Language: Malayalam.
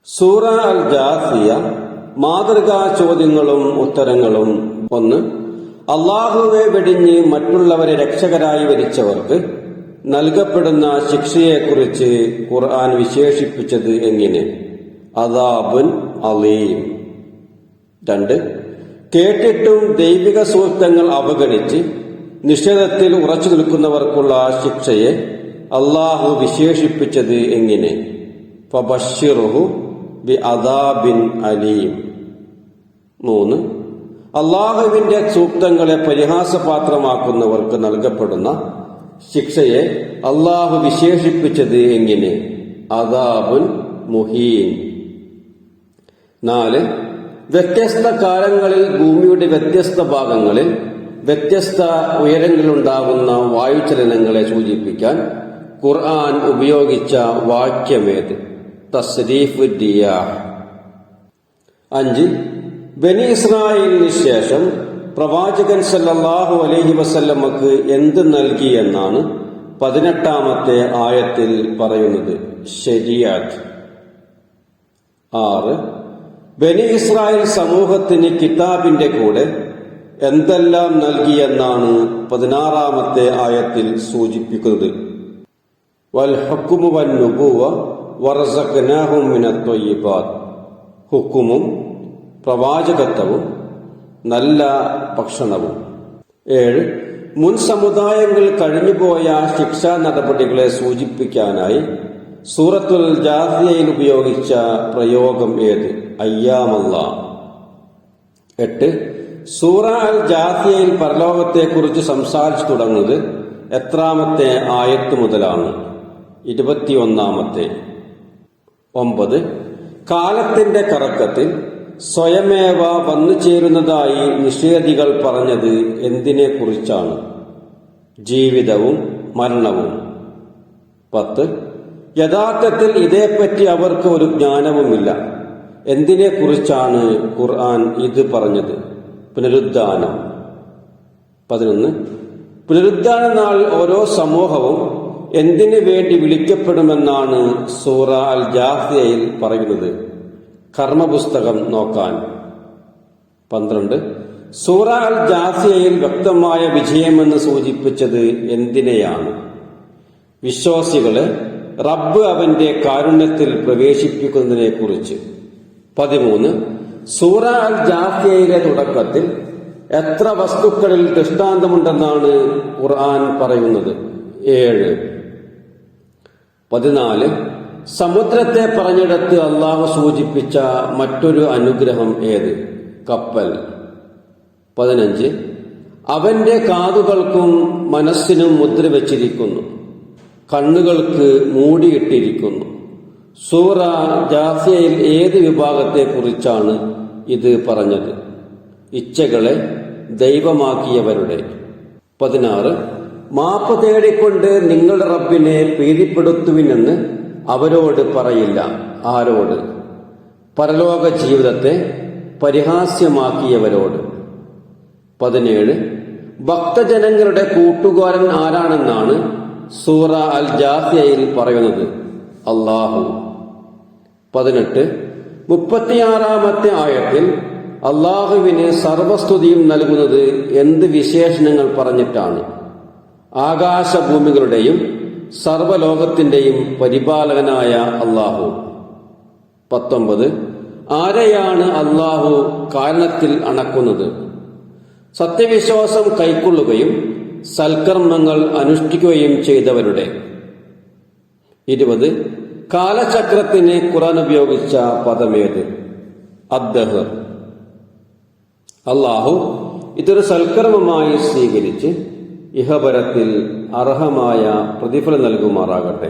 സൂറ അൽ ജാസിയ മാതൃകാ ചോദ്യങ്ങളും ഉത്തരങ്ങളും. 1. അള്ളാഹുവെ വെടിഞ്ഞ് മറ്റുള്ളവരെ രക്ഷകരായി വരിച്ചവർക്ക് നൽകപ്പെടുന്ന ശിക്ഷയെക്കുറിച്ച് ഖുർആൻ വിശേഷിപ്പിച്ചത് എങ്ങനെ? അദാബുൻ അലീം. 2. കേട്ടിട്ടും ദൈവിക സൂക്തങ്ങൾ അവഗണിച്ച് നിഷേധത്തിൽ ഉറച്ചു നിൽക്കുന്നവർക്കുള്ള ശിക്ഷയെ അള്ളാഹു വിശേഷിപ്പിച്ചത് എങ്ങനെ? ഫബശ്ശിർഹു ബി അദാബിൻ അലീം. 3. അള്ളാഹുവിന്റെ സൂക്തങ്ങളെ പരിഹാസപാത്രമാക്കുന്നവർക്ക് നൽകപ്പെടുന്ന ശിക്ഷയെ അള്ളാഹു വിശേഷിപ്പിച്ചത് എങ്ങനെ? അദാബുൻ മുഹീൻ. 4. വ്യത്യസ്ത കാലങ്ങളിൽ ഭൂമിയുടെ വ്യത്യസ്ത ഭാഗങ്ങളിൽ വ്യത്യസ്ത ഉയരങ്ങളിലുണ്ടാകുന്ന വായുചലനങ്ങളെ സൂചിപ്പിക്കാൻ ഖുർആൻ ഉപയോഗിച്ച വാക്യമേത്? തസ്രീഫ് ദിയാഹ്. 5. ബനി ഇസ്രായേലിന് ശേഷം പ്രവാചകൻ സല്ലല്ലാഹു അലൈഹി വസല്ലമക്ക് എന്ത് നൽകി എന്നാണ് 18-ാമത്തെ ആയത്തിൽ പറയുന്നത്? ശരീഅത്ത്. 6. ബനി ഇസ്രായേൽ സമൂഹത്തിന് കിതാബിന്റെ കൂടെ എന്തെല്ലാം നൽകിയെന്നാണ് 16-ാമത്തെ ആയത്തിൽ സൂചിപ്പിക്കുന്നത്? വൽ ഹുക്മു വൻ നുബുവ വറസഖ്നാഹും മിനത് ത്വയ്യിബാത്ത്. ഹുക്കുമും പ്രവാചകത്വവും നല്ല ഭക്ഷണവും. 7. മുൻ സമുദായങ്ങൾ കഴിഞ്ഞുപോയ ശിക്ഷാ നടപടികളെ സൂചിപ്പിക്കാനായി സൂറത്തുൽ ജാസിയയിൽ ഉപയോഗിച്ച പ്രയോഗം ഏത്? അയ്യാമല്ലാ. 8. സൂറ അൽ ജാസിയയിൽ പരലോകത്തെക്കുറിച്ച് സംസാരിച്ചു തുടങ്ങുന്നത് എത്രാമത്തെ ആയത്ത് മുതലാണ്? 21-ാമത്തെ. 9. കാലത്തിന്റെ കറക്കത്തിൽ സ്വയമേവ വന്നു ചേരുന്നതായി നിഷേധികൾ പറഞ്ഞത് എന്തിനെ കുറിച്ചാണ്? ജീവിതവും മരണവും. 10. യഥാർത്ഥത്തിൽ ഇതേപ്പറ്റി അവർക്ക് ഒരു ജ്ഞാനവുമില്ല. എന്തിനെ കുറിച്ചാണ് ഖുർആൻ ഇത് പറഞ്ഞത്? പുനരുദ്ധാനം. 11. പുനരുദ്ധാന നാൾ ഓരോ സമൂഹവും എന്തിനു വേണ്ടി വിളിക്കപ്പെടുമെന്നാണ് സൂറ അൽ ജാസിയയിൽ പറയുന്നത്? കർമ്മപുസ്തകം നോക്കാൻ. 12. സൂറ അൽ ജാസിയയിൽ വ്യക്തമായ വിജയമെന്ന് സൂചിപ്പിച്ചത് എന്തിനെയാണ്? വിശ്വാസികളെ റബ്ബ് അവന്റെ കാരുണ്യത്തിൽ പ്രവേശിപ്പിക്കുന്നതിനെ കുറിച്ച്. 13. സൂറ അൽ ജാസിയയിലെ തുടക്കത്തിൽ എത്ര വസ്തുക്കളിൽ ദൃഷ്ടാന്തമുണ്ടെന്നാണ് ഖുർആൻ പറയുന്നത്? 7. 14. സമുദ്രത്തെ പറഞ്ഞിടത്ത് അള്ളാഹു സൂചിപ്പിച്ച മറ്റൊരു അനുഗ്രഹം ഏത്? കപ്പൽ. 15. അവന്റെ കാതുകൾക്കും മനസ്സിനും മുദ്ര വച്ചിരിക്കുന്നു, കണ്ണുകൾക്ക് മൂടിയിട്ടിരിക്കുന്നു. സൂറ ജാസിയയിൽ ഏത് വിഭാഗത്തെ കുറിച്ചാണ് ഇത് പറഞ്ഞത്? ഇച്ഛകളെ ദൈവമാക്കിയവരുടെ. 16. മാപ്പ് തേടിക്കൊണ്ട് നിങ്ങളുടെ റബ്ബിനെ പ്രീതിപ്പെടുത്തുവിനെന്ന് അവരോട് പറയില്ല. ആരോട്? പരലോക ജീവിതത്തെ പരിഹാസ്യമാക്കിയവരോട്. 17. ഭക്തജനങ്ങളുടെ കൂട്ടുകാരൻ ആരാണെന്നാണ് സൂറ അൽ ജാസിയയിൽ പറയുന്നത്? അല്ലാഹു. 18. 36-ാമത്തെ ആയത്തിൽ അള്ളാഹുവിന് സർവസ്തുതിയും നൽകുന്നത് എന്ത് വിശേഷണങ്ങൾ പറഞ്ഞിട്ടാണ്? ആകാശഭൂമികളുടെയും സർവലോകത്തിന്റെയും പരിപാലകനായ അള്ളാഹു. 19. ആരെയാണ് അള്ളാഹു കാരണത്തിൽ അണക്കുന്നത്? സത്യവിശ്വാസം കൈക്കൊള്ളുകയും സൽക്കർമ്മങ്ങൾ അനുഷ്ഠിക്കുകയും ചെയ്തവരുടെ. 20. കാലചക്രത്തിന് ഖുർആൻ ഉപയോഗിച്ച പദമേത്? അദ്ദഹർ. അള്ളാഹു ഇതൊരു സൽക്കർമ്മമായി സ്വീകരിച്ച് ഇഹപരത്തിൽ അർഹമായ പ്രതിഫലം നൽകുമാറാകട്ടെ.